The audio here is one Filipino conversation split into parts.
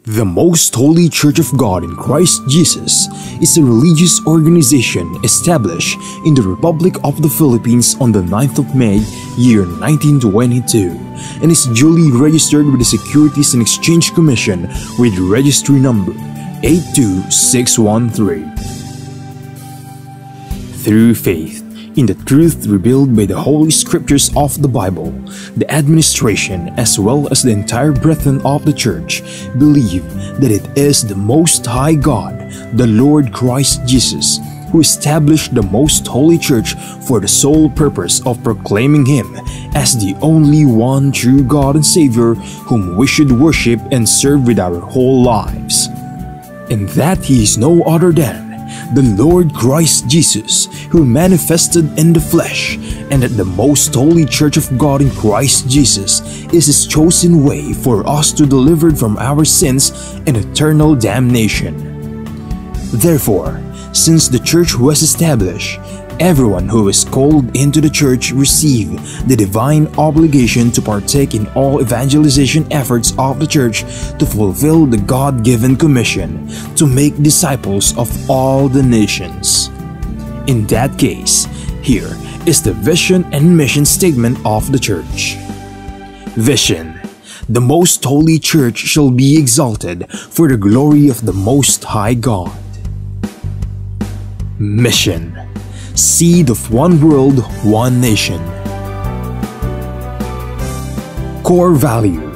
The Most Holy Church of God in Christ Jesus is a religious organization established in the Republic of the Philippines on the 9th of May, year 1922, and is duly registered with the Securities and Exchange Commission with registry number 82613. Through faith in the truth revealed by the Holy Scriptures of the Bible, the administration as well as the entire brethren of the Church believe that it is the Most High God, the Lord Christ Jesus, who established the Most Holy Church for the sole purpose of proclaiming Him as the only one true God and Savior whom we should worship and serve with our whole lives, and that He is no other than the Lord Christ Jesus, who manifested in the flesh, and that the Most Holy Church of God in Christ Jesus is His chosen way for us to deliver from our sins and eternal damnation. Therefore, since the Church was established, everyone who is called into the Church receive the divine obligation to partake in all evangelization efforts of the Church to fulfill the God-given commission to make disciples of all the nations. In that case, here is the vision and mission statement of the Church. Vision: the Most Holy Church shall be exalted for the glory of the Most High God. Mission: seed of one world, one nation. Core value: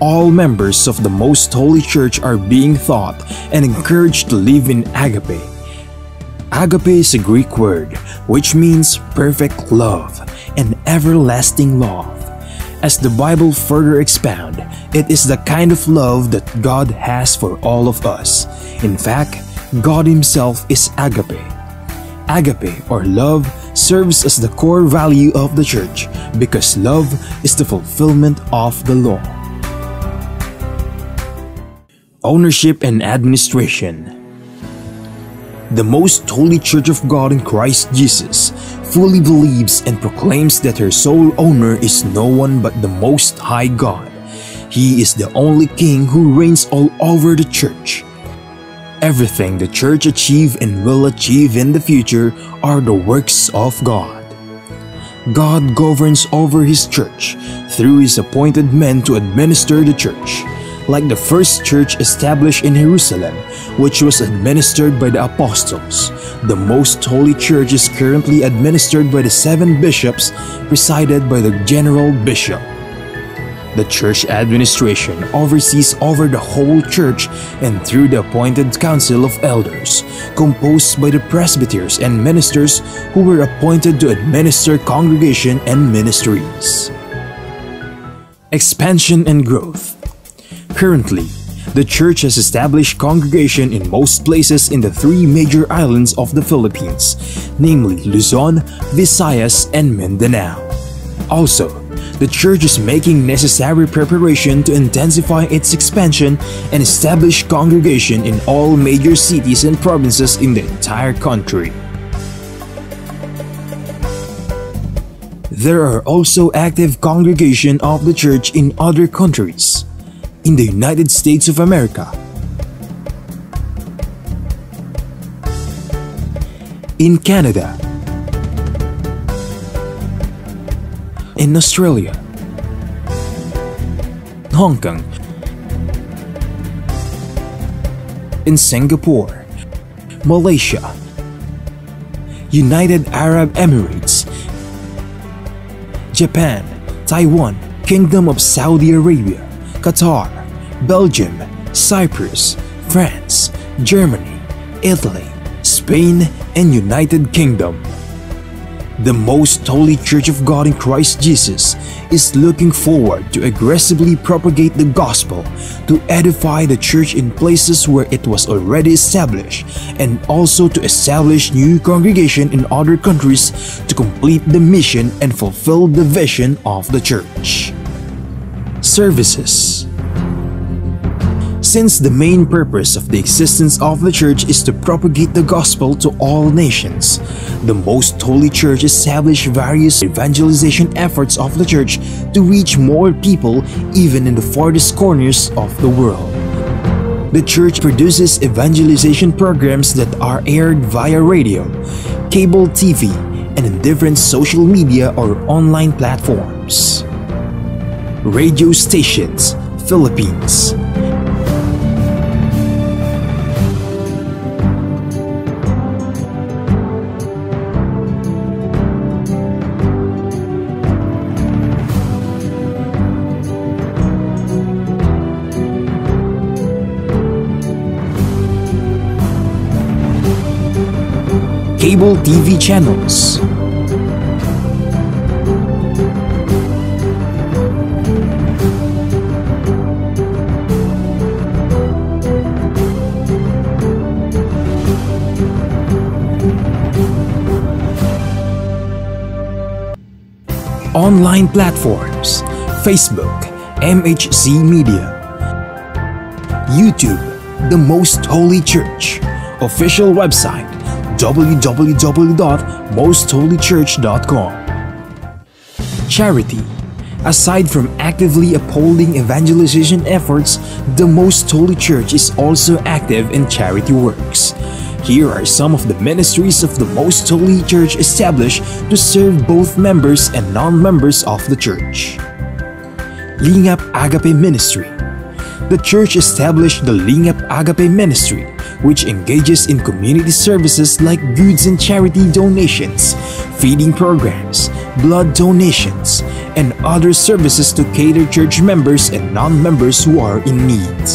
all members of the Most Holy Church are being taught and encouraged to live in agape. Agape is a Greek word which means perfect love and everlasting love. As the Bible further expounds, it is the kind of love that God has for all of us. In fact, God Himself is agape. Agape, or love, serves as the core value of the Church because love is the fulfillment of the law. Ownership and administration: the Most Holy Church of God in Christ Jesus fully believes and proclaims that her sole owner is no one but the Most High God. He is the only King who reigns all over the Church. Everything the Church achieve and will achieve in the future are the works of God. God governs over His Church through His appointed men to administer the Church. Like the first church established in Jerusalem, which was administered by the apostles, the Most Holy Church is currently administered by the 7 bishops, presided by the general bishop. The church administration oversees over the whole church and through the appointed council of elders, composed by the presbyters and ministers who were appointed to administer congregation and ministries. Expansion and growth: currently, the church has established congregation in most places in the 3 major islands of the Philippines, namely Luzon, Visayas, and Mindanao. Also, the church is making necessary preparation to intensify its expansion and establish congregation in all major cities and provinces in the entire country. There are also active congregation of the church in other countries. In the United States of America, in Canada, in Australia, Hong Kong, in Singapore, Malaysia, United Arab Emirates, Japan, Taiwan, Kingdom of Saudi Arabia, Qatar, Belgium, Cyprus, France, Germany, Italy, Spain, and United Kingdom. The Most Holy Church of God in Christ Jesus is looking forward to aggressively propagate the gospel, to edify the church in places where it was already established, and also to establish new congregation in other countries to complete the mission and fulfill the vision of the church. Services: since the main purpose of the existence of the Church is to propagate the gospel to all nations, the Most Holy Church established various evangelization efforts of the Church to reach more people even in the farthest corners of the world. The church produces evangelization programs that are aired via radio, cable TV, and in different social media or online platforms. Radio stations, Philippines. Cable TV channels. Online platforms, Facebook, MHC Media. YouTube, The Most Holy Church. Official website, www.mostholychurch.com. Charity. Aside from actively upholding evangelization efforts, the Most Holy Church is also active in charity works. Here are some of the ministries of the Most Holy Church established to serve both members and non-members of the church. Lingap Agape Ministry. The church established the Lingap Agape Ministry, which engages in community services like goods and charity donations, feeding programs, blood donations, and other services to cater church members and non-members who are in need.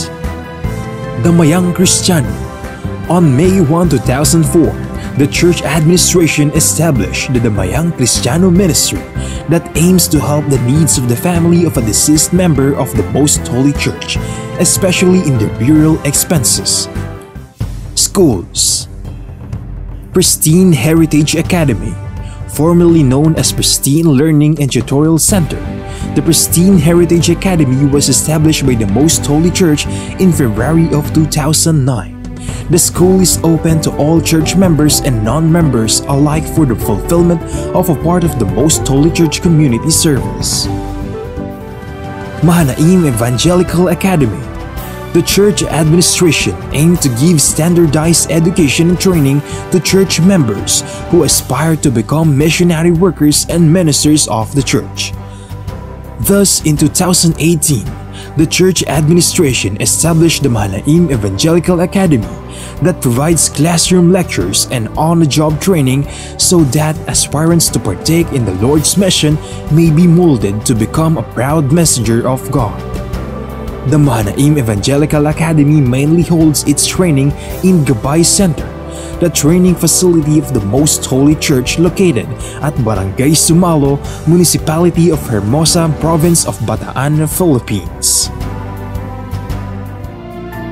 Damayang Kristiyano. On May 1, 2004, the church administration established the Damayang Kristiyano Ministry that aims to help the needs of the family of a deceased member of the Most Holy Church, especially in their burial expenses. Schools. Pristine Heritage Academy, formerly known as Pristine Learning and Tutorial Center. The Pristine Heritage Academy was established by the Most Holy Church in February of 2009. The school is open to all church members and non-members alike for the fulfillment of a part of the Most Holy Church community service. Mahanaim Evangelical Academy. The church administration aimed to give standardized education and training to church members who aspire to become missionary workers and ministers of the church. Thus, in 2018, the church administration established the Mahanaim Evangelical Academy that provides classroom lectures and on-the-job training so that aspirants to partake in the Lord's mission may be molded to become a proud messenger of God. The Mahanaim Evangelical Academy mainly holds its training in Gabay Center, the training facility of the Most Holy Church located at Barangay Sumalo, Municipality of Hermosa, Province of Bataan, Philippines.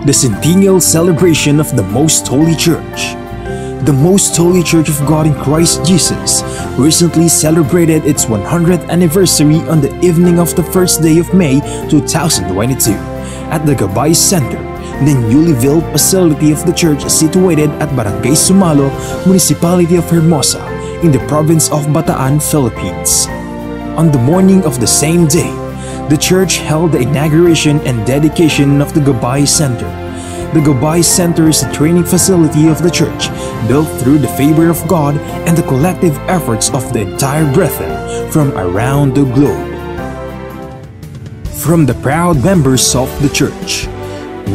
The Centennial Celebration of the Most Holy Church. The Most Holy Church of God in Christ Jesus recently celebrated its 100th anniversary on the evening of the first day of May 2022 at the Gabay Center, the newly built facility of the church situated at Barangay Sumalo, Municipality of Hermosa, in the province of Bataan, Philippines. On the morning of the same day, the church held the inauguration and dedication of the Gabay Center. The Gabay Center is a training facility of the church built through the favor of God and the collective efforts of the entire brethren from around the globe. From the proud members of the church,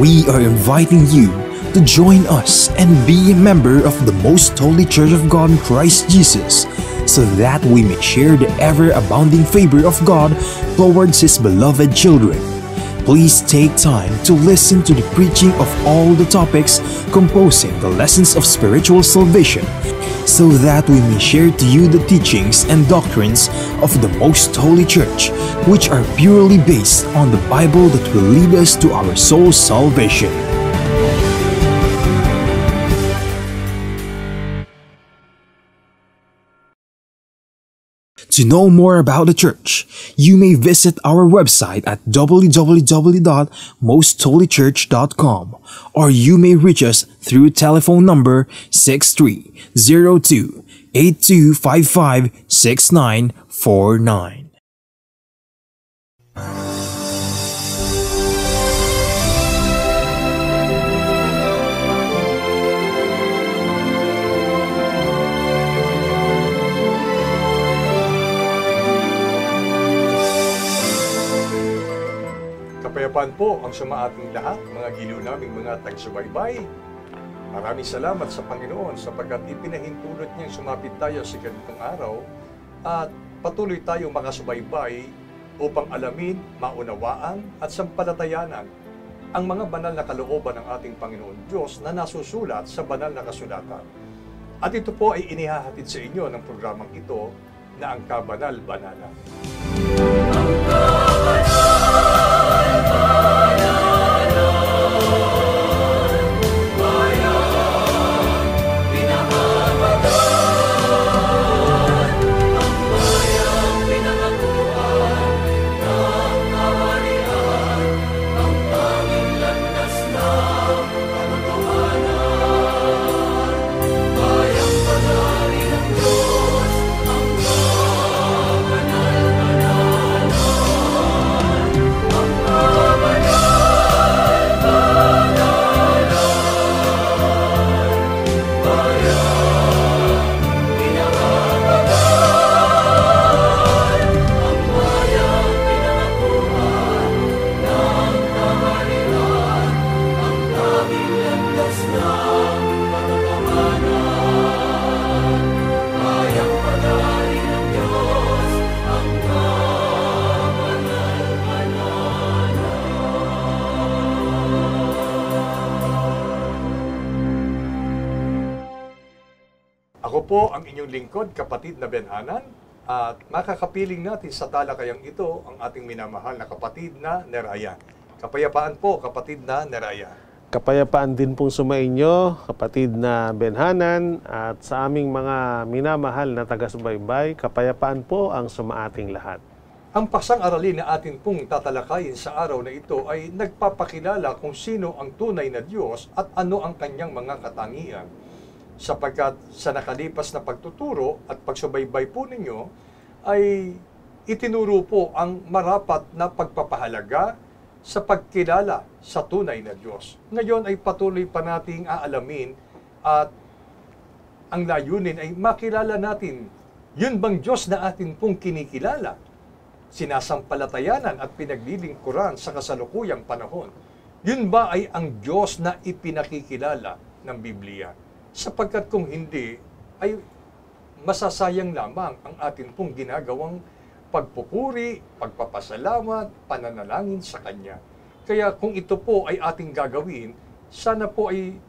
we are inviting you to join us and be a member of the Most Holy Church of God in Christ Jesus, so that we may share the ever-abounding favor of God towards His beloved children. Please take time to listen to the preaching of all the topics composing the lessons of spiritual salvation, so that we may share to you the teachings and doctrines of the Most Holy Church, which are purely based on the Bible that will lead us to our soul's salvation. To know more about the church, you may visit our website at www.mostholychurch.com, or you may reach us through telephone number 6302-8255-6949. po ang sumaating lahat, mga giliw naming mga tagsubaybay. Maraming salamat sa Panginoon sapagkat ipinahintulot niyang sumapit tayo sa ganitong araw at patuloy tayong makasubaybay upang alamin, maunawaan at sampalatayanan ang mga banal na kalooban ng ating Panginoon Diyos na nasusulat sa banal na kasulatan. At ito po ay inihahatid sa inyo ng programang ito na ang Kabanal-Banalan. Ako po ang inyong lingkod, kapatid na Benhanan, at makakapiling natin sa talakayang ito ang ating minamahal na kapatid na Neraya. Kapayapaan po, kapatid na Neraya. Kapayapaan din pong sumainyo, kapatid na Benhanan, at sa aming mga minamahal na taga-subaybay, kapayapaan po ang sumaating lahat. Ang paksang aralin na atin pong tatalakayin sa araw na ito ay nagpapakilala kung sino ang tunay na Diyos at ano ang kanyang mga katangian. Sapagkat sa nakalipas na pagtuturo at pagsubaybay po ninyo ay itinuro po ang marapat na pagpapahalaga sa pagkilala sa tunay na Diyos. Ngayon ay patuloy pa nating aalamin at ang layunin ay makilala natin yun bang Diyos na atin pong kinikilala, sinasampalatayanan at pinaglilingkuran sa kasalukuyang panahon. Yun ba ay ang Diyos na ipinakikilala ng Biblia? Sapagkat kung hindi, ay masasayang lamang ang atin pong ginagawang pagpupuri, pagpapasalamat, pananalangin sa Kanya. Kaya kung ito po ay ating gagawin, sana po ay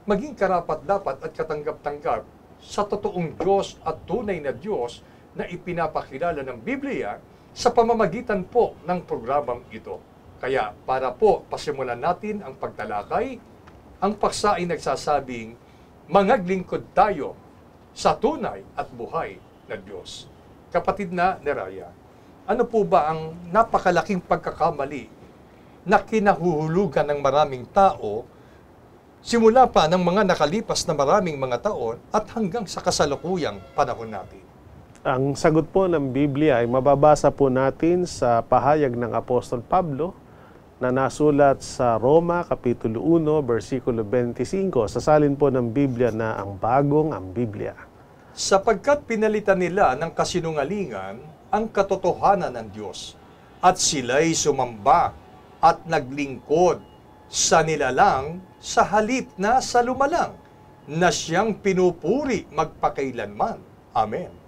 maging karapat-dapat at katanggap-tanggap sa totoong Diyos at tunay na Diyos na ipinapakilala ng Biblia sa pamamagitan po ng programang ito. Kaya para po pasimulan natin ang pagtalakay, ang paksa ay nagsasabing, mangaglingkod tayo sa tunay at buhay na Diyos. Kapatid na Neraya, ano po ba ang napakalaking pagkakamali na kinahuhulugan ng maraming tao simula pa ng mga nakalipas na maraming mga taon at hanggang sa kasalukuyang panahon natin? Ang sagot po ng Biblia ay mababasa po natin sa pahayag ng Apostol Pablo na nasulat sa Roma, Kapitulo 1, versikulo 25. Sasalin po ng Biblia na ang bagong ang Biblia. Sapagkat pinalitan nila ng kasinungalingan ang katotohanan ng Diyos, at sila'y sumamba at naglingkod sa nilalang sa halip na sa lumalang, na siyang pinupuri magpakailanman. Amen.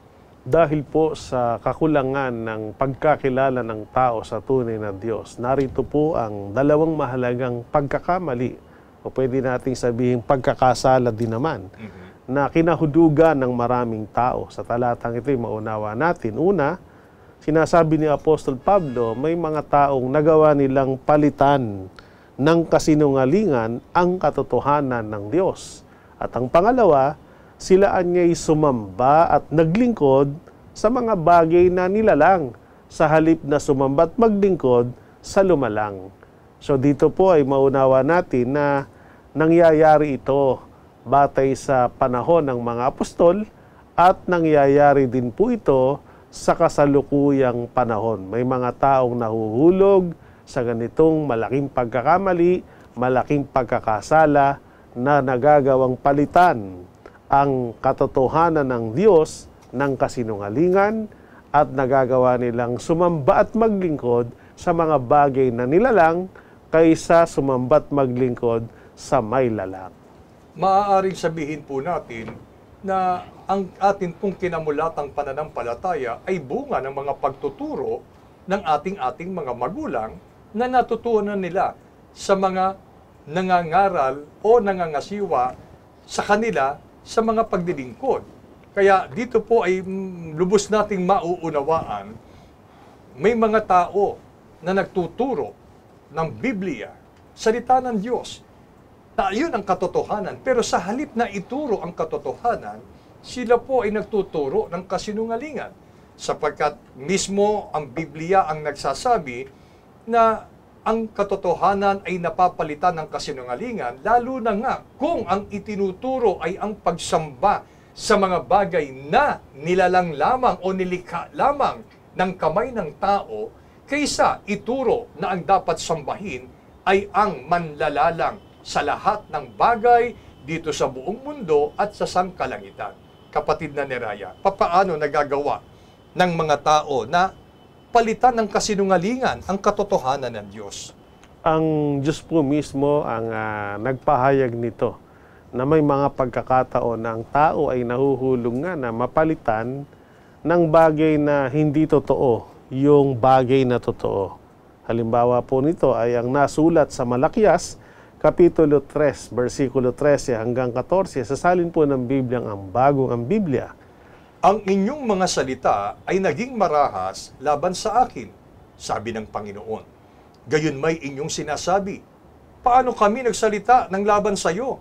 Dahil po sa kakulangan ng pagkakilala ng tao sa tunay na Diyos, narito po ang dalawang mahalagang pagkakamali, o pwede nating sabihin pagkakasala din naman, na kinahudugan ng maraming tao. Sa talatang ito, maunawa natin. Una, sinasabi ni Apostol Pablo, may mga taong nagawa nilang palitan ng kasinungalingan ang katotohanan ng Diyos. At ang pangalawa, sila anya'y sumamba at naglingkod sa mga bagay na nilalang sa halip na sumamba at maglingkod sa lumalang. So dito po ay maunawa natin na nangyayari ito batay sa panahon ng mga apostol at nangyayari din po ito sa kasalukuyang panahon. May mga taong nahuhulog sa ganitong malaking pagkakamali, malaking pagkakasala na nagagawang palitan ang katotohanan ng Diyos ng kasinungalingan at nagagawa nilang sumamba at maglingkod sa mga bagay na nilalang kaysa sumamba't maglingkod sa may lalang. Maaaring sabihin po natin na ang atin pong kinamulatang pananampalataya ay bunga ng mga pagtuturo ng ating mga magulang na natutunan nila sa mga nangangaral o nangangasiwa sa kanila sa mga pagdilingkod. Kaya dito po ay lubos nating mauunawaan, may mga tao na nagtuturo ng Biblia, salita ng Diyos, na yun ang katotohanan. Pero sa halip na ituro ang katotohanan, sila po ay nagtuturo ng kasinungalingan. Sapagkat mismo ang Biblia ang nagsasabi na ang katotohanan ay napapalitan ng kasinungalingan, lalo na nga kung ang itinuturo ay ang pagsamba sa mga bagay na nilalang lamang o nilikha lamang ng kamay ng tao, kaysa ituro na ang dapat sambahin ay ang manlalalang sa lahat ng bagay dito sa buong mundo at sa sangkalangitan. Kapatid na Neraya, papaano nagagawa ng mga tao na palitan ng kasinungalingan ang katotohanan ng Diyos? Ang Diyos po mismo ang nagpahayag nito, na may mga pagkakataon na ang tao ay nahuhulog nga na mapalitan ng bagay na hindi totoo, yung bagay na totoo. Halimbawa po nito ay ang nasulat sa Malakias, Kapitulo 3, versikulo 13 hanggang 14, sasalin po ng Biblia ang bagong ang Biblia. Ang inyong mga salita ay naging marahas laban sa akin, sabi ng Panginoon. Gayon may inyong sinasabi, paano kami nagsalita ng laban sa iyo?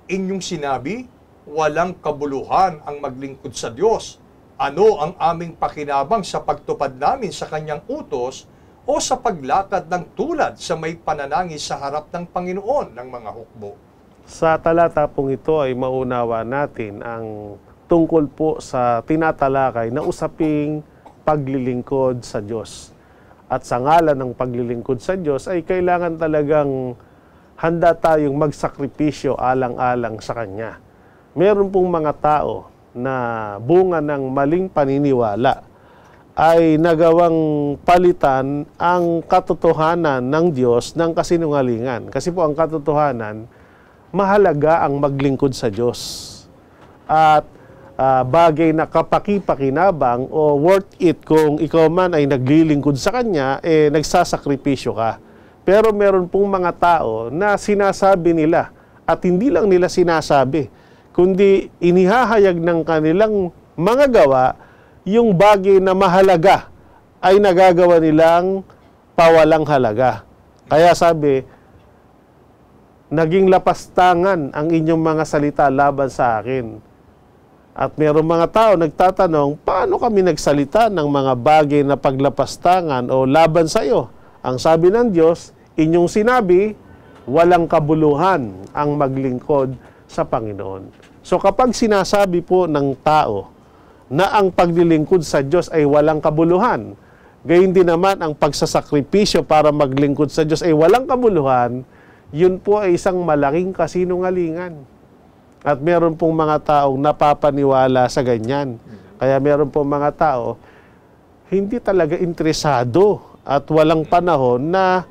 Inyong sinabi, walang kabuluhan ang maglingkod sa Diyos. Ano ang aming pakinabang sa pagtupad namin sa kanyang utos o sa paglakad ng tulad sa may pananangis sa harap ng Panginoon ng mga hukbo? Sa talata pong ito ay maunawa natin ang tungkol po sa tinatalakay na usaping paglilingkod sa Diyos. At sa ngalan ng paglilingkod sa Diyos ay kailangan talagang handa tayong magsakripisyo alang-alang sa Kanya. Meron pong mga tao na bunga ng maling paniniwala ay nagawang palitan ang katotohanan ng Diyos ng kasinungalingan. Kasi po ang katotohanan, mahalaga ang maglingkod sa Diyos. At bagay na kapaki-pakinabang o worth it kung ikaw man ay naglilingkod sa Kanya, nagsasakripisyo ka. Pero meron pong mga tao na sinasabi nila at hindi lang nila sinasabi, kundi inihahayag ng kanilang mga gawa yung bagay na mahalaga ay nagagawa nilang pawalang halaga. Kaya sabi, naging lapastangan ang inyong mga salita laban sa akin. At mayroong mga tao nagtatanong, paano kami nagsalita ng mga bagay na paglapastangan o laban sa iyo? Ang sabi ng Diyos, inyong sinabi, walang kabuluhan ang maglingkod sa Panginoon. So kapag sinasabi po ng tao na ang paglilingkod sa Diyos ay walang kabuluhan, gayon din naman ang pagsasakripisyo para maglingkod sa Diyos ay walang kabuluhan, yun po ay isang malaking kasinungalingan. At meron pong mga taong napapaniwala sa ganyan. Kaya meron pong mga tao hindi talaga interesado at walang panahon na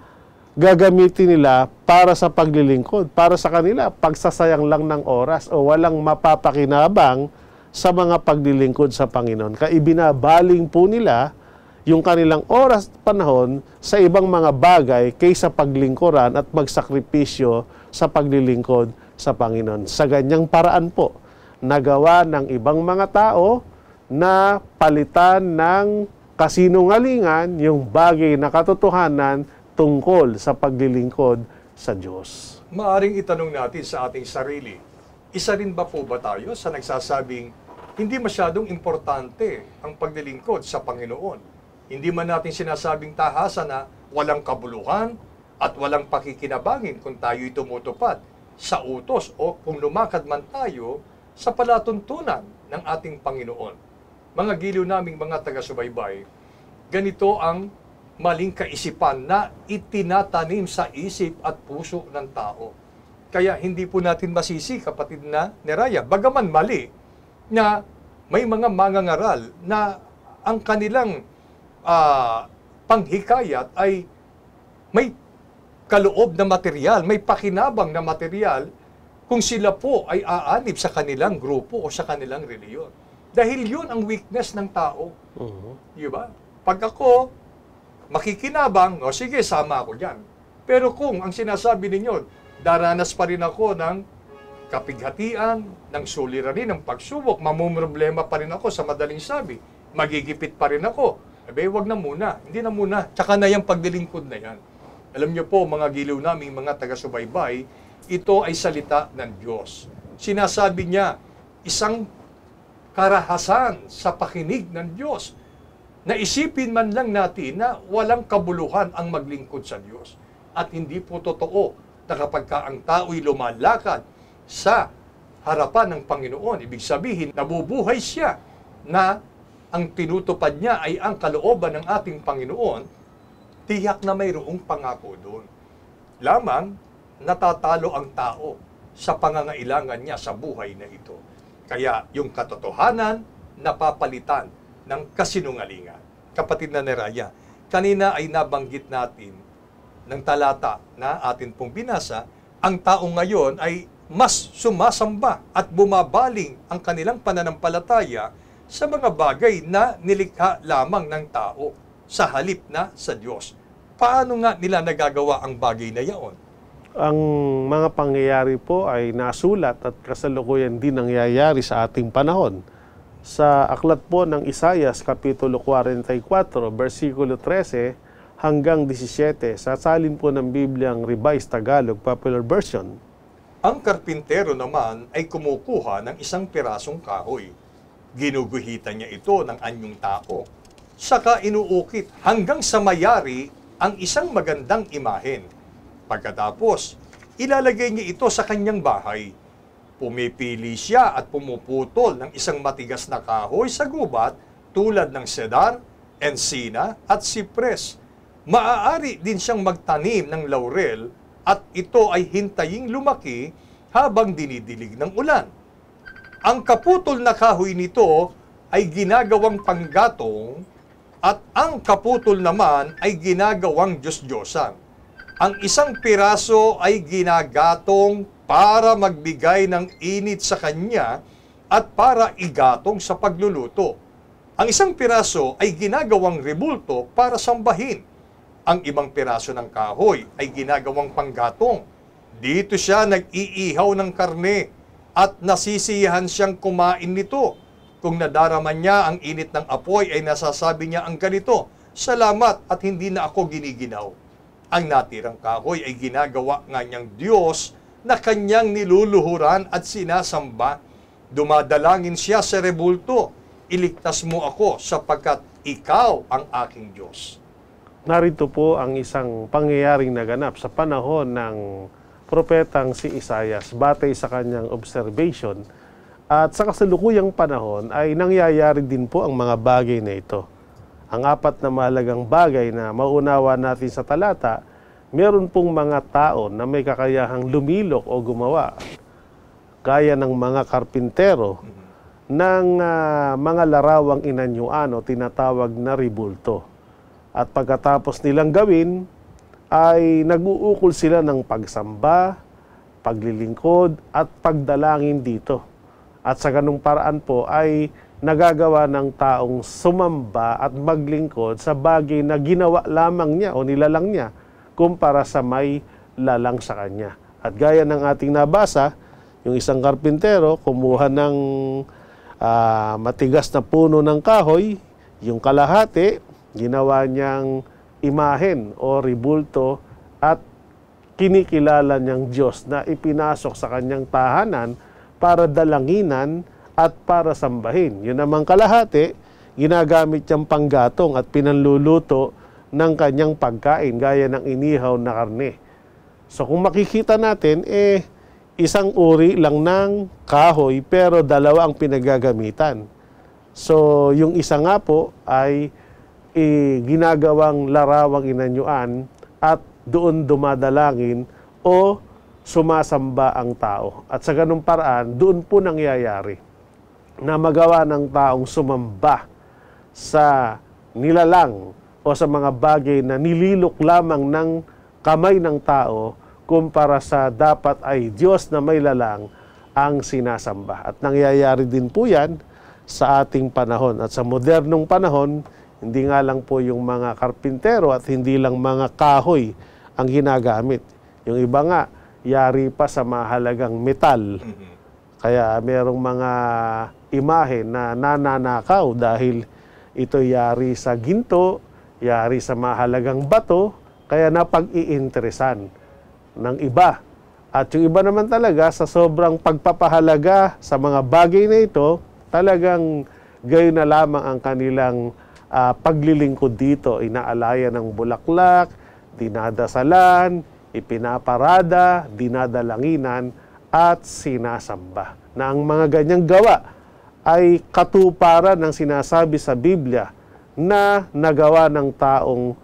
gagamitin nila para sa paglilingkod. Para sa kanila, pagsasayang lang ng oras o walang mapapakinabang sa mga paglilingkod sa Panginoon. Kaya ibinabaling po nila yung kanilang oras at panahon sa ibang mga bagay kaysa paglingkuran at magsakripisyo sa paglilingkod sa Panginoon. Sa ganyang paraan po, nagawa ng ibang mga tao na palitan ng kasinungalingan yung bagay na katotohanan tungkol sa paglilingkod sa Diyos. Maaring itanong natin sa ating sarili, isa rin ba po ba tayo sa nagsasabing hindi masyadong importante ang paglilingkod sa Panginoon? Hindi man natin sinasabing tahasa na walang kabuluhan at walang pakikinabangin kung tayo'y tumutupad sa utos o kung lumakad man tayo sa palatuntunan ng ating Panginoon. Mga giliw naming mga taga-subaybay, ganito ang maling kaisipan na itinatanim sa isip at puso ng tao. Kaya hindi po natin masisi, kapatid na Neraya, bagaman mali, na may mga mangangaral na ang kanilang panghikayat ay may kaloob na material, may pakinabang na material kung sila po ay aanib sa kanilang grupo o sa kanilang reliyon. Dahil yun ang weakness ng tao. Di ba? Pag ako makikinabang, o sige, sama ako dyan. Pero kung ang sinasabi ninyo, daranas pa rin ako ng kapighatian, ng suliranin, ng pagsubok, mamumroblema pa rin ako sa madaling sabi, magigipit pa rin ako. Wag na muna, hindi na muna. Tsaka na yung paglilingkod na yan. Alam niyo po, mga giliw naming mga taga-subaybay, ito ay salita ng Diyos. Sinasabi niya, isang karahasan sa pakinig ng Diyos. Naisipin man lang natin na walang kabuluhan ang maglingkod sa Diyos. At hindi po totoo na kapag ang tao'y lumalakad sa harapan ng Panginoon, ibig sabihin, nabubuhay siya na ang tinutupad niya ay ang kalooban ng ating Panginoon, tiyak na mayroong pangako doon. Lamang, natatalo ang tao sa pangangailangan niya sa buhay na ito. Kaya yung katotohanan, napapalitan ng kasinungalingan. Kapatid na Neraya, kanina ay nabanggit natin ng talata na atin pong binasa, ang tao ngayon ay mas sumasamba at bumabaling ang kanilang pananampalataya sa mga bagay na nilikha lamang ng tao sa halip na sa Diyos. Paano nga nila nagagawa ang bagay na yaon? Ang mga pangyayari po ay nasulat at kasalukuyan din nangyayari sa ating panahon. Sa aklat po ng Isaias, Kapitulo 44, versikulo 13 hanggang 17, sa salin po ng Bibliang Revised Tagalog Popular Version. Ang karpintero naman ay kumukuha ng isang pirasong kahoy. Ginuguhitan niya ito ng anyong tao. Saka inuukit hanggang sa mayari ang isang magandang imahen. Pagkatapos, ilalagay niya ito sa kanyang bahay. Pumipili siya at pumuputol ng isang matigas na kahoy sa gubat tulad ng sedar, ensina at sipres. Maaari din siyang magtanim ng laurel at ito ay hintaying lumaki habang dinidilig ng ulan. Ang kaputol na kahoy nito ay ginagawang panggatong at ang kaputol naman ay ginagawang Diyos-Diyosan. Ang isang piraso ay ginagatong para magbigay ng init sa kanya at para igatong sa pagluluto. Ang isang piraso ay ginagawang rebulto para sambahin. Ang ibang piraso ng kahoy ay ginagawang panggatong. Dito siya nag-iihaw ng karne at nasisiyahan siyang kumain nito. Kung nadarama niya ang init ng apoy ay nasasabi niya ang ganito, "Salamat at hindi na ako giniginaw." Ang natirang kahoy ay ginagawa nga niyang Diyos na kanyang niluluhuran at sinasamba. Dumadalangin siya sa rebulto, "Iligtas mo ako sapagkat ikaw ang aking Diyos." Narito po ang isang pangyayaring naganap sa panahon ng propetang si Isaias batay sa kanyang observation. At sa kasalukuyang panahon ay nangyayari din po ang mga bagay na ito. Ang apat na mahalagang bagay na maunawa natin sa talata, meron pong mga tao na may kakayahang lumilok o gumawa, gaya ng mga karpintero, ng mga larawang inanyuan o tinatawag na rebulto. At pagkatapos nilang gawin, ay nag-uukol sila ng pagsamba, paglilingkod, at pagdalangin dito. At sa ganung paraan po ay nagagawa ng taong sumamba at maglingkod sa bagay na ginawa lamang niya o nilalang niya kumpara sa may lalang sa kanya. At gaya ng ating nabasa, yung isang karpintero kumuha ng matigas na puno ng kahoy, yung kalahati, ginawa niyang imahen o rebulto at kinikilala niyang Diyos na ipinasok sa kanyang tahanan para dalanginan at para sambahin. Yun namang kalahati, ginagamit niyang panggatong at pinanluluto ng kanyang pagkain gaya ng inihaw na karne. So kung makikita natin, isang uri lang ng kahoy pero dalawa ang pinagagamitan. So yung isa nga po ay ginagawang larawang inanyuan at doon dumadalangin o sumasamba ang tao. At sa ganung paraan, doon po nangyayari na magawa ng taong sumamba sa nilalang o sa mga bagay na nililok lamang ng kamay ng tao kumpara sa dapat ay Diyos na may lalang ang sinasamba. At nangyayari din po yan sa ating panahon. At sa modernong panahon, hindi nga lang po yung mga karpintero at hindi lang mga kahoy ang ginagamit. Yung iba nga, yari pa sa mahalagang metal. Kaya merong mga imahe na nananakaw dahil ito yari sa ginto, yari sa mahalagang bato, kaya napag-iinteresan ng iba. At yung iba naman talaga, sa sobrang pagpapahalaga sa mga bagay na ito, talagang gayon na lamang ang kanilang paglilingkod dito. Inaalaya ng bulaklak, dinadasalan, ipinaparada, dinadalanginan, at sinasamba. Na ang mga ganyang gawa ay katuparan ng sinasabi sa Biblia na nagawa ng taong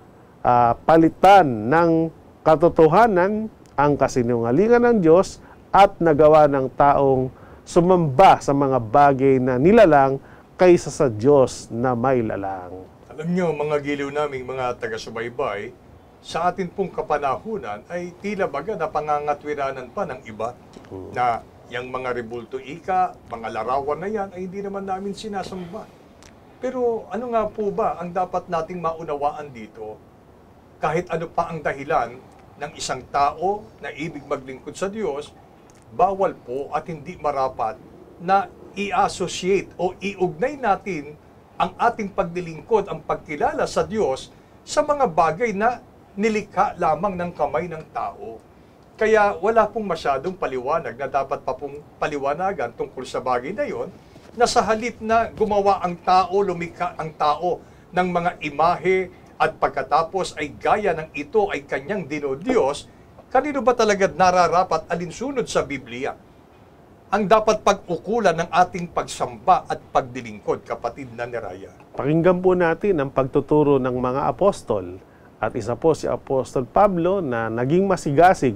palitan ng katotohanan ang kasinungalingan ng Diyos at nagawa ng taong sumamba sa mga bagay na nilalang kaysa sa Diyos na may lalang. Alam nyo, mga giliw naming mga taga-subaybay, sa atin pong kapanahunan ay tila baga na pangangatwiranan pa ng iba na yung mga rebulto ika, mga larawan na yan ay hindi naman namin sinasamba. Pero ano nga po ba ang dapat nating maunawaan dito? Kahit ano pa ang dahilan ng isang tao na ibig maglingkod sa Diyos, bawal po at hindi marapat na i-associate o iugnay natin ang ating paglilingkod, ang pagkilala sa Diyos sa mga bagay na nilikha lamang ng kamay ng tao. Kaya wala pong masyadong paliwanag na dapat pa pong paliwanagan tungkol sa bagay na yon, na sa halip na gumawa ang tao, lumikha ang tao ng mga imahe at pagkatapos ay gaya ng ito ay kanyang dinodiyos, kanino ba talaga nararapat alinsunod sa Biblia ang dapat pag-ukulan ng ating pagsamba at pagdilingkod, kapatid na Neraya? Pakinggan po natin ang pagtuturo ng mga apostol. At isa po si Apostol Pablo na naging masigasig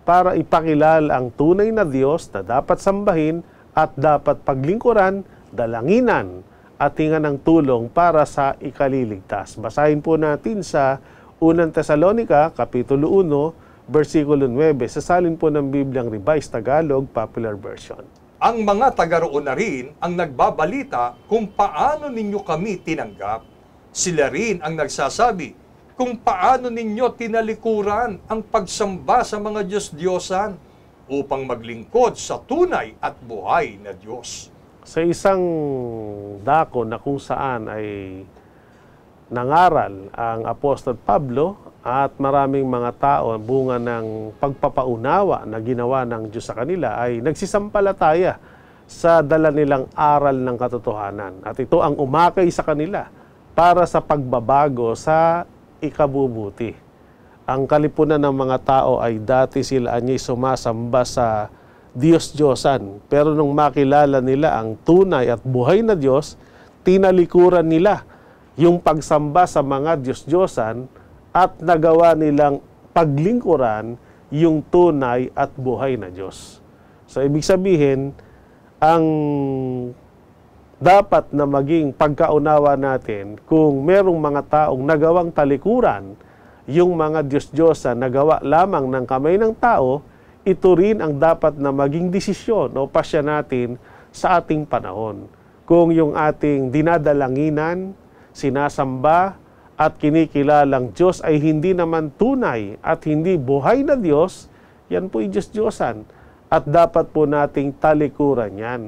para ipakilala ang tunay na Diyos na dapat sambahin at dapat paglingkuran, dalanginan at hingan ng tulong para sa ikaliligtas. Basahin po natin sa 1 Tesalonica, Kapitulo 1, versikulo 9. Sasalin po ng Bibliang Revised Tagalog, Popular Version. Ang mga taga-roon na rin ang nagbabalita kung paano ninyo kami tinanggap. Sila rin ang nagsasabi kung paano ninyo tinalikuran ang pagsamba sa mga Diyos-Diyosan upang maglingkod sa tunay at buhay na Diyos. Sa isang dako na kung saan ay nangaral ang Apostol Pablo at maraming mga tao ang bunga ng pagpapaunawa na ginawa ng Diyos sa kanila ay nagsisampalataya sa dala nilang aral ng katotohanan. At ito ang umakay sa kanila para sa pagbabago sa ikabubuti. Ang kalipunan ng mga tao ay dati sila anyay sumasamba sa Diyos-Diyosan. Pero nung makilala nila ang tunay at buhay na Diyos, tinalikuran nila yung pagsamba sa mga Diyos-Diyosan at nagawa nilang paglingkuran yung tunay at buhay na Diyos. So, ibig sabihin, ang dapat na maging pagkaunawa natin kung merong mga taong nagawang talikuran, yung mga Diyos-Diyosan nagawa lamang ng kamay ng tao, ito rin ang dapat na maging desisyon o pasya natin sa ating panahon. Kung yung ating dinadalanginan, sinasamba at kinikilalang Diyos ay hindi naman tunay at hindi buhay na Diyos, yan po ay Diyos-Diyosan. At dapat po nating talikuran yan.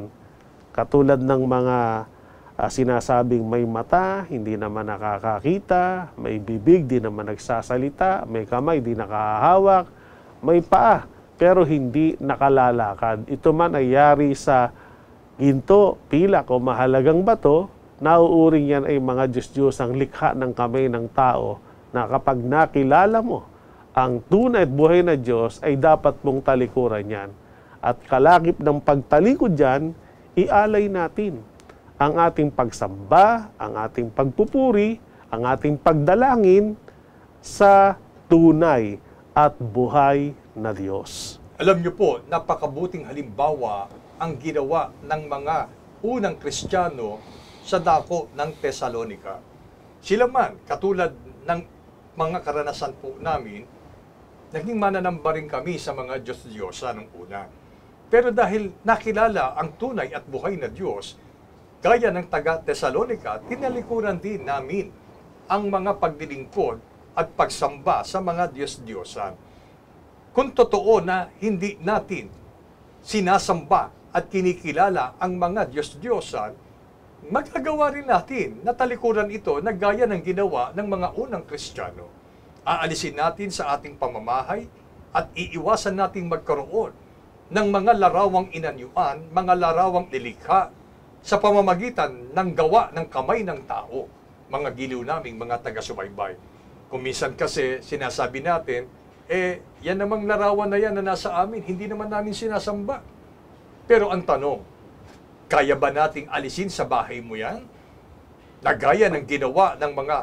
Katulad ng mga sinasabing may mata, hindi naman nakakakita, may bibig, di naman nagsasalita, may kamay, di nakahawak, may paa, pero hindi nakalalakad. Ito man ay yari sa ginto, pilak o mahalagang bato, nauuring yan ay mga Diyos-Diyosang likha ng kamay ng tao na kapag nakilala mo ang tunay at buhay na Diyos ay dapat mong talikuran yan. At kalakip ng pagtalikod dyan, ialay natin ang ating pagsamba, ang ating pagpupuri, ang ating pagdalangin sa tunay at buhay na Diyos. Alam niyo po, napakabuting halimbawa ang ginawa ng mga unang Kristiyano sa dako ng Tesalonica. Sila man, katulad ng mga karanasan po namin, naging mananamba rin kami sa mga Diyos-Diyosa nung una. Pero dahil nakilala ang tunay at buhay na Diyos, gaya ng taga Thessalonica, tinalikuran din namin ang mga paglilingkod at pagsamba sa mga Diyos-Diyosan. Kung totoo na hindi natin sinasamba at kinikilala ang mga Diyos-Diyosan, magagawa rin natin na talikuran ito na gaya ng ginawa ng mga unang Kristiyano. Aalisin natin sa ating pamamahay at iiwasan nating magkaroon ng mga larawang inanyuan, mga larawang nilikha sa pamamagitan ng gawa ng kamay ng tao, mga giliw naming mga taga-subaybay. Kung minsan kasi sinasabi natin, yan namang larawan na yan na nasa amin, hindi naman namin sinasamba. Pero ang tanong, kaya ba nating alisin sa bahay mo yan? Na gaya ng ginawa ng mga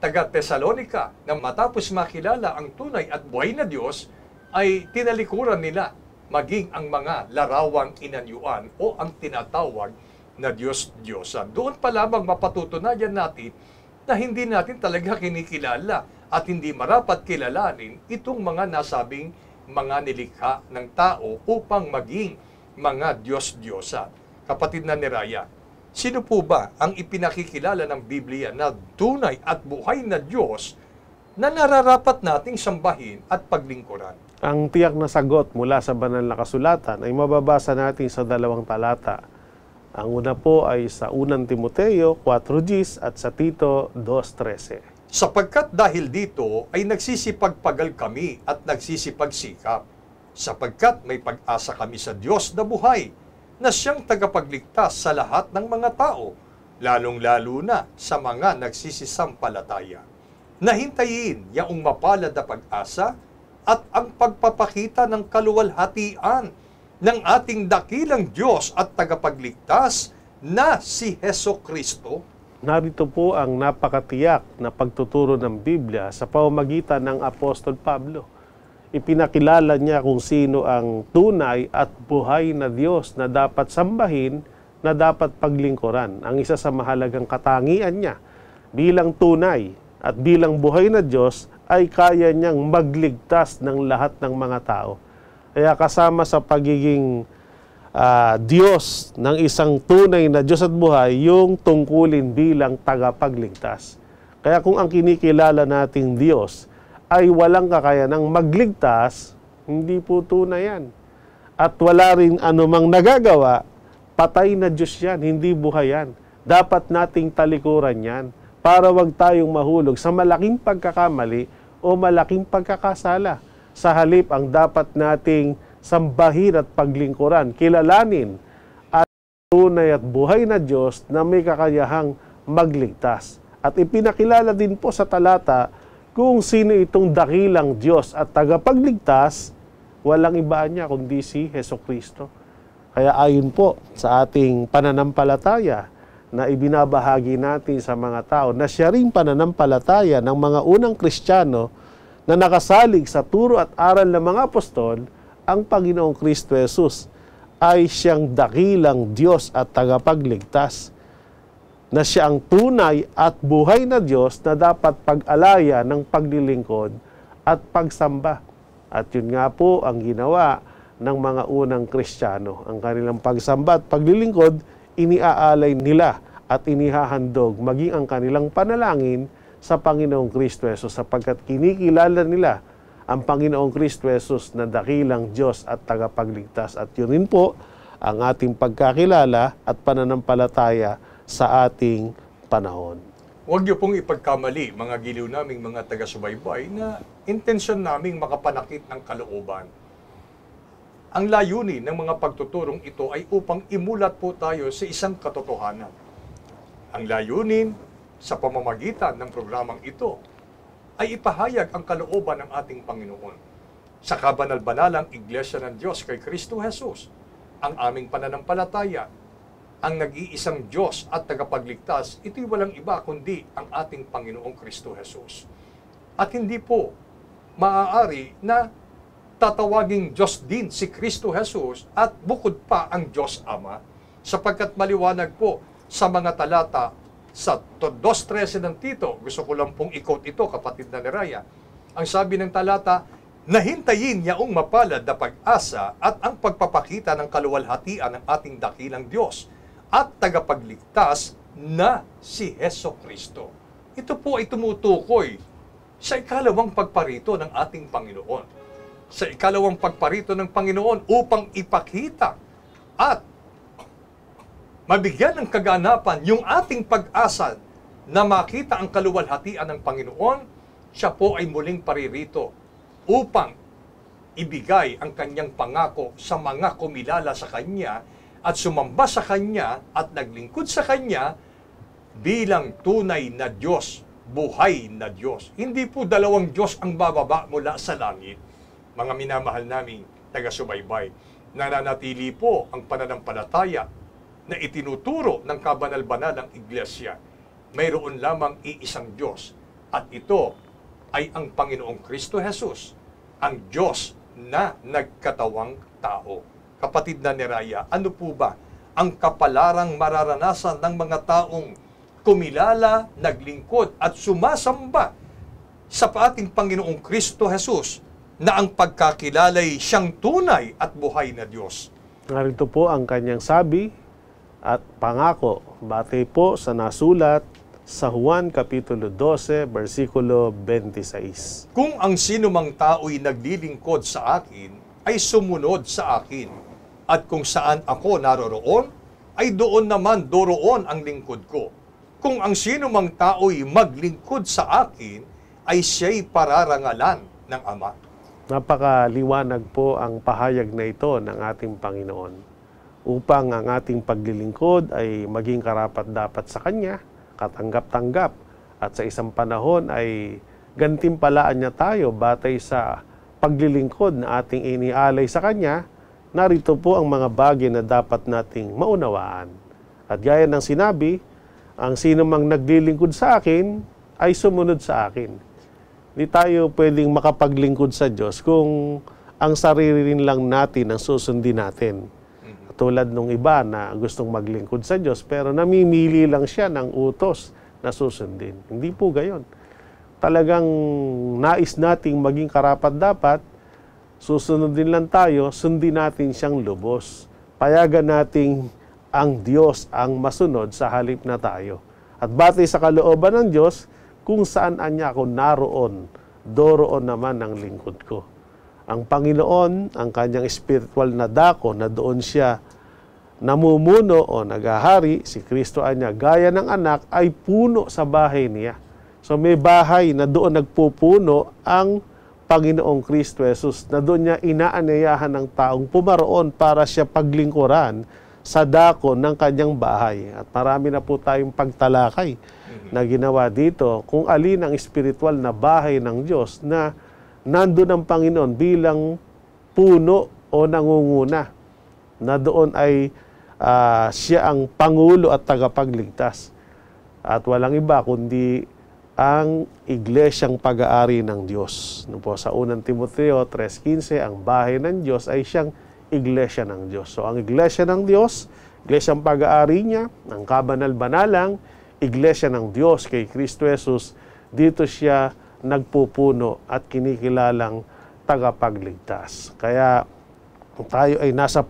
taga-Thessalonica na matapos makilala ang tunay at buhay na Diyos, ay tinalikuran nila maging ang mga larawang inanyuan o ang tinatawag na Diyos-Diyosan. Doon pa lamang mapatutunayan natin na hindi natin talaga kinikilala at hindi marapat kilalanin itong mga nasabing mga nilikha ng tao upang maging mga Diyos-Diyosan. Kapatid na ni Raya, sino po ba ang ipinakikilala ng Biblia na tunay at buhay na Diyos na nararapat nating sambahin at paglingkuran? Ang tiyak na sagot mula sa banal na kasulatan ay mababasa natin sa 2 talata. Ang una po ay sa 1 Timoteo 4:10 at sa Tito 2:13. Sapagkat dahil dito ay nagsisipagpagal kami at nagsisipagsikap, sapagkat may pag-asa kami sa Diyos na buhay, na siyang tagapagligtas sa lahat ng mga tao, lalong-lalo na sa mga nagsisisampalataya. Nahintayin yaong mapalad na pag-asa at ang pagpapakita ng kaluwalhatian ng ating dakilang Diyos at tagapagligtas na si Hesukristo. Narito po ang napakatiyak na pagtuturo ng Biblia sa pamamagitan ng Apostol Pablo. Ipinakilala niya kung sino ang tunay at buhay na Diyos na dapat sambahin, na dapat paglingkuran. Ang isa sa mahalagang katangian niya bilang tunay at bilang buhay na Diyos ay kaya niyang magligtas ng lahat ng mga tao. Kaya kasama sa pagiging Diyos ng isang tunay na Diyos at buhay, yung tungkulin bilang tagapagligtas. Kaya kung ang kinikilala nating Diyos ay walang kakayanang magligtas, hindi po tunay yan. At wala rin anumang nagagawa, patay na Diyos yan, hindi buhay yan. Dapat nating talikuran yan para wag tayong mahulog sa malaking pagkakamali o malaking pagkakasala. Sa halip, ang dapat nating sambahin at paglingkuran, kilalanin at tunay at buhay na Diyos na may kakayahang magligtas. At ipinakilala din po sa talata kung sino itong dakilang Diyos at tagapagligtas, walang iba niya kundi si Hesukristo. Kaya ayon po sa ating pananampalataya na ibinabahagi natin sa mga tao na siya ring pananampalataya ng mga unang Kristiyano na nakasalig sa turo at aral ng mga apostol, ang Panginoong Kristo Jesus ay siyang dakilang Diyos at tagapagligtas, na siya ang tunay at buhay na Diyos na dapat pag-alaya ng paglilingkod at pagsamba. At yun nga po ang ginawa ng mga unang Kristiyano. Ang kanilang pagsamba at paglilingkod, iniaalay nila at inihahandog maging ang kanilang panalangin sa Panginoong Kristo Jesus, sapagkat kinikilala nila ang Panginoong Kristo Jesus na dakilang Diyos at tagapagligtas. At yun rin po ang ating pagkakilala at pananampalataya sa ating panahon. Huwag niyo pong ipagkamali, mga giliw naming mga taga-subaybay, na intensyon naming makapanakit ng kalooban. Ang layunin ng mga pagtuturong ito ay upang imulat po tayo sa isang katotohanan. Ang layunin sa pamamagitan ng programang ito ay ipahayag ang kalooban ng ating Panginoon. Sa kabanal-banalang Iglesia ng Diyos kay Kristo Jesus, ang aming pananampalataya, ang nag-iisang Diyos at tagapagligtas, ito'y walang iba kundi ang ating Panginoong Kristo Jesus. At hindi po maaari na tatawaging Diyos din si Kristo Jesus at bukod pa ang Diyos Ama, sapagkat maliwanag po sa mga talata sa 2:13 ng Tito. Gusto ko lang pong i-quote ito, kapatid na ni Raya. Ang sabi ng talata, Nahintayin yaong mapalad na pag-asa at ang pagpapakita ng kaluwalhatian ng ating dakilang Diyos at tagapagligtas na si Heso Kristo. Ito po ay tumutukoy sa ikalawang pagparito ng ating Panginoon. Sa ikalawang pagparito ng Panginoon upang ipakita at mabigyan ng kaganapan yung ating pag-asa na makita ang kaluwalhatian ng Panginoon, siya po ay muling paririto upang ibigay ang kanyang pangako sa mga kumilala sa kanya at sumamba sa kanya at naglingkod sa kanya bilang tunay na Diyos, buhay na Diyos. Hindi po dalawang Diyos ang bababa mula sa langit. Mga minamahal naming taga-subaybay, nananatili po ang pananampalataya na itinuturo ng kabanal-banalang iglesia. Mayroon lamang iisang Diyos at ito ay ang Panginoong Kristo Jesus, ang Diyos na nagkatawang tao. Kapatid na Neraya, ano po ba ang kapalarang mararanasan ng mga taong kumilala, naglingkod at sumasamba sa ating Panginoong Kristo Jesus na ang pagkakilala ay siyang tunay at buhay na Diyos? Narito po ang kanyang sabi at pangako, batay po sa nasulat sa Juan Kapitulo 12, versikulo 26. Kung ang sinumang tao'y naglilingkod sa akin, ay sumunod sa akin. At kung saan ako naroroon, ay doon naman doroon ang lingkod ko. Kung ang sinumang tao'y maglingkod sa akin, ay siya'y pararangalan ng Ama. Napakaliwanag po ang pahayag na ito ng ating Panginoon upang ang ating paglilingkod ay maging karapat-dapat sa Kanya, katanggap-tanggap, at sa isang panahon ay gantimpalaan niya tayo batay sa paglilingkod na ating inialay sa Kanya. Narito po ang mga bagay na dapat nating maunawaan. At gaya ng sinabi, ang sino mang naglilingkod sa akin ay sumunod sa akin. Hindi tayo pwedeng makapaglingkod sa Diyos kung ang sarili rin lang natin ang susundin natin. Tulad nung iba na gustong maglingkod sa Diyos pero namimili lang siya ng utos na susundin. Hindi po gayon. Talagang nais nating maging karapat-dapat, susunodin lang tayo, sundin natin siyang lubos. Payagan nating ang Diyos ang masunod sa halip na tayo. At batay sa kalooban ng Diyos, kung saan anya ako naroon, doroon naman ang lingkod ko. Ang Panginoon, ang kanyang spiritual na dako na doon siya namumuno o naghahari, si Kristo anya, gaya ng anak, ay puno sa bahay niya. So may bahay na doon nagpupuno ang Panginoong Kristo Jesus, na doon niya inaanyayahan ng taong pumaroon para siya paglingkuran sa dako ng kanyang bahay. At marami na po tayong pagtalakay na ginawa dito kung alin ang spiritual na bahay ng Diyos na nandun ang Panginoon bilang puno o nangunguna, na doon ay siya ang Pangulo at tagapagligtas. At walang iba kundi ang iglesyang pag-aari ng Diyos. No po, sa unang Timoteo 3:15, ang bahay ng Diyos ay siyang iglesia ng Diyos. So ang iglesia ng Diyos, iglesyang pag-aari niya, ang kabanal-banalang iglesia ng Diyos kay Kristo Jesus, dito siya nagpupuno at kinikilalang tagapagligtas. Kaya tayo ay nasa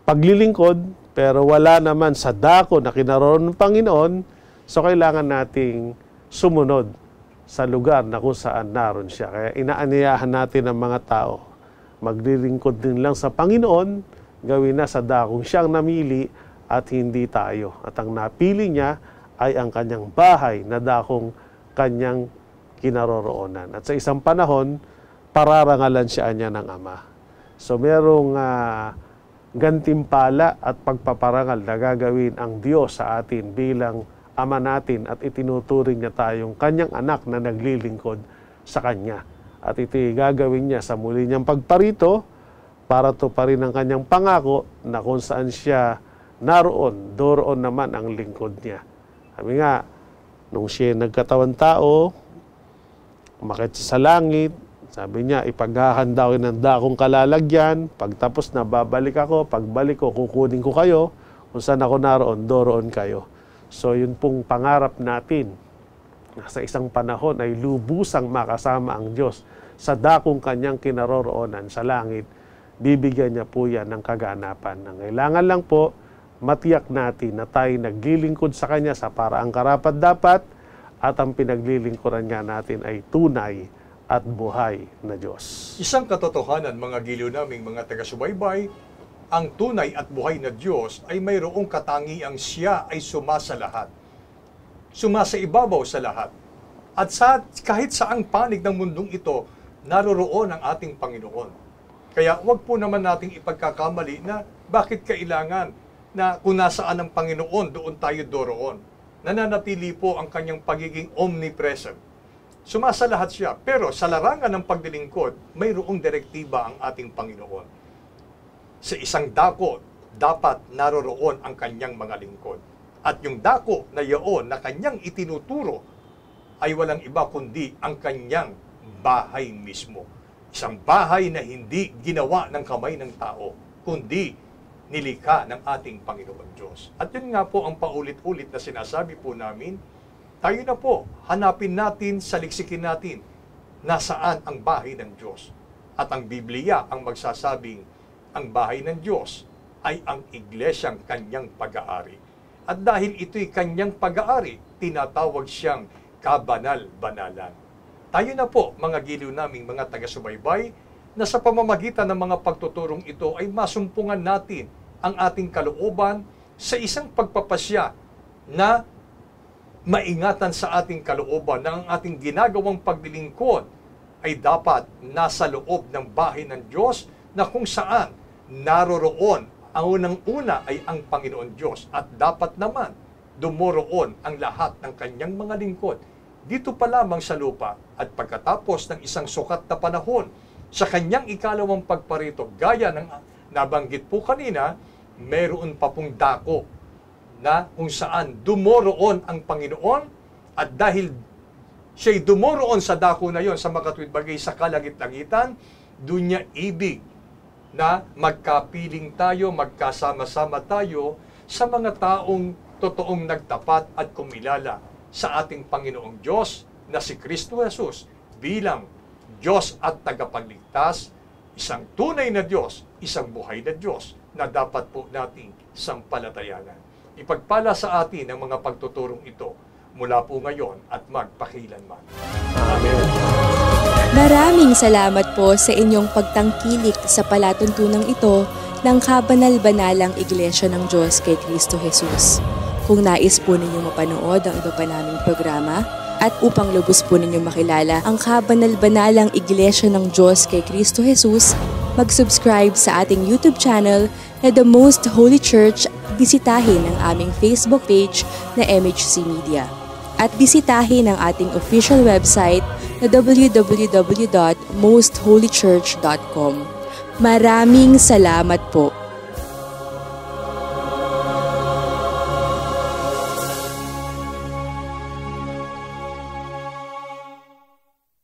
paglilingkod pero wala naman sa dako na kinaroon ng Panginoon, so kailangan nating sumunod sa lugar na kung saan naroon siya. Kaya inaanyayahan natin ang mga tao, maglilingkod din lang sa Panginoon, gawin na sa dakong siyang namili at hindi tayo. At ang napili niya ay ang kanyang bahay na dakong kanyang kinaroroonan. At sa isang panahon, pararangalan siya niya ng Ama. So merong gantimpala at pagpaparangal na gagawin ang Diyos sa atin bilang Ama natin, at itinuturing niya tayong kanyang anak na naglilingkod sa Kanya. At ito'y gagawin niya sa muli niyang pagparito para tuparin ang kanyang pangako na kung saan siya naroon, doroon naman ang lingkod niya. Sabi nga, nung siya nagkatawan tao, umakyat sa langit, sabi niya, ipaghahanda ko ng dakong kalalagyan, pagtapos na babalik ako, pagbalik ko, kukunin ko kayo, kung saan ako naroon, doroon kayo. So yun pong pangarap natin, na sa isang panahon ay lubusang makasama ang Diyos sa dakong kanyang kinaroroonan sa langit, bibigyan niya po yan ng kaganapan. Ang kailangan lang po, matiyak natin na tayo naglilingkod sa Kanya sa paraang karapat-dapat at ang pinaglilingkuran nga natin ay tunay at buhay na Diyos. Isang katotohanan, mga giliw naming mga taga-subaybay, ang tunay at buhay na Diyos ay mayroong katangiang Siya ay sumasalahat. Sumasaibabaw sa lahat. At kahit saang panig ng mundong ito, naroroon ang ating Panginoon. Kaya wag po naman nating ipagkakamali na bakit kailangan na kung nasaan ang Panginoon, doon tayo doroon. Nananatili po ang kanyang pagiging omnipresent. Sumasalahat siya, pero sa larangan ng pagdilingkod, mayroong direktiba ang ating Panginoon. Sa isang dako, dapat naroroon ang kanyang mga lingkod. At yung dako na iyon na kanyang itinuturo ay walang iba kundi ang kanyang bahay mismo. Isang bahay na hindi ginawa ng kamay ng tao, kundi nilikha ng ating Panginoon Diyos. At yun nga po ang paulit-ulit na sinasabi po namin, tayo na po, hanapin natin, saliksikin natin, nasaan ang bahay ng Diyos. At ang Biblia ang magsasabing, ang bahay ng Diyos ay ang iglesyang kanyang pag-aari. At dahil ito'y kanyang pag-aari, tinatawag siyang kabanal-banalan. Tayo na po, mga giliw naming mga taga-subaybay, na sa pamamagitan ng mga pagtuturong ito ay masumpungan natin ang ating kalooban sa isang pagpapasya na maingatan sa ating kalooban na ang ating ginagawang paglilingkod ay dapat nasa loob ng bahay ng Diyos na kung saan naroroon ang unang-una ay ang Panginoon Diyos at dapat naman dumoroon ang lahat ng kanyang mga lingkod dito pa lamang sa lupa at pagkatapos ng isang sukat na panahon sa kanyang ikalawang pagparito, gaya ng nabanggit po kanina, meron pa pong dako na kung saan dumoroon ang Panginoon at dahil siya'y dumoroon sa dako na yon sa makatuwid bagay sa kalagit-langitan, doon niya ibig na magkapiling tayo, magkasama-sama tayo sa mga taong totoong nagtapat at kumilala sa ating Panginoong Diyos na si Kristo Jesus bilang Diyos at tagapagligtas, isang tunay na Diyos, isang buhay na Diyos na dapat po nating sampalatayanan. Ipagpala sa atin ang mga pagtuturong ito mula po ngayon at magpakilanman. Amen. Maraming salamat po sa inyong pagtangkilik sa palatuntunang ito ng Kabanal-Banalang Iglesia ng Diyos kay Kristo Jesus. Kung nais po ninyong mapanood ang iba pa naming programa at upang lubos po ninyong makilala ang Kabanal-Banalang Iglesia ng Diyos kay Kristo Jesus, mag-subscribe sa ating YouTube channel na The Most Holy Church, bisitahin ang aming Facebook page na MHC Media. At bisitahin ang ating official website na www.mostholychurch.com. Maraming salamat po.